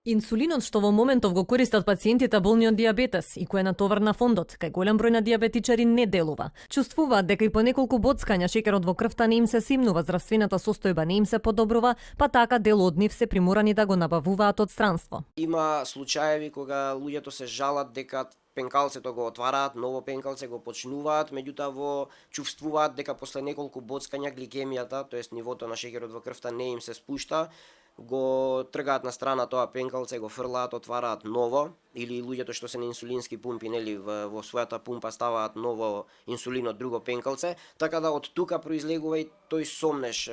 Инсулинот што во моментов го користат пациентите болни од дијабетес и кој е натовар на фондот, кај голем број на дијабетичари не делува. Чувствуваат дека и по неколку боцкања шеќерот во крвта не им се симнува, здравствената состојба не им се подобрува, па така дел од нив се приморани да го набавуваат од странство. Има случаеви кога луѓето се жалат дека пенкалцето го отвараат, ново пенкалце го почнуваат, меѓутоа чувствуваат дека после неколку боцкања гликемијата, тоест нивото на шеќерот во крвта не им се спушта, го тргаат на страна тоа пенкалце, го фрлаат, отвараат ново, или луѓето што се на инсулински пумпи, нели, во својата пумпа ставаат ново инсулин од друго пенкалце, така да од тука произлегува и тој сомнеш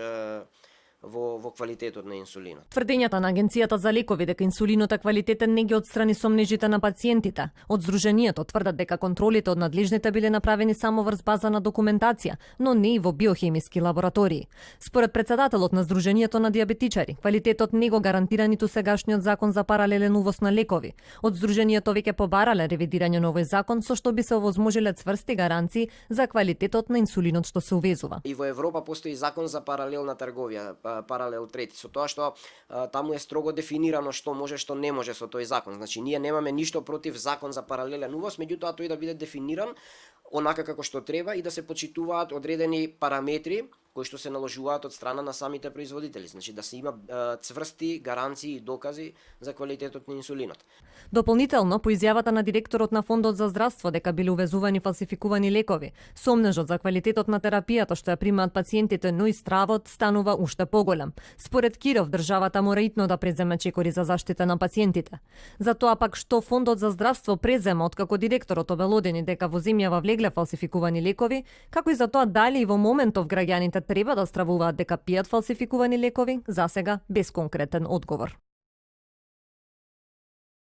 во квалитетот на инсулинот. Тврдењата на Агенцијата за лекови дека инсулинот е квалитетен не ги отстрани сомнежите на пациентите. Од Сдруженијето тврдат дека контролите од надлежните биле направени само врз база на документација, но не и во биохемиски лаборатории. Според председателот на Сдруженијето на дијабетичари, квалитетот не го гарантира ниту сегашниот закон за паралелен увоз на лекови. Од Сдруженијето веќе побарале ревидирање на овој закон со што би се овозможиле цврсти гаранции за квалитетот на инсулинот што се увезува. И во Европа постои закон за паралелна трговија, паралел трети, со тоа што таму е строго дефинирано што може, што не може со тој закон. Значи ние немаме ништо против закон за паралелен увоз, меѓутоа тој да биде дефиниран онака како што треба и да се почитуваат одредени параметри кои што се наложуваат од страна на самите производители. Значи да се има цврсти гаранции и докази за квалитетот на инсулинот. Дополнително, по изјавата на директорот на Фондот за здравство дека биле увезувани фалсификувани лекови, сомнежот за квалитетот на терапијата што ја примаат пациентите, но и стравот станува уште поголем. Според Киров, државата мора итно да преземе чекори за заштита на пациентите. За тоа пак што Фондот за здравство презема откако директорот обелодени дека во земјава влегле фалсификувани лекови, како и за тоа дали и во моментов граѓаните треба да стравуваат дека пијат фалсификувани лекови, засега без конкретен одговор.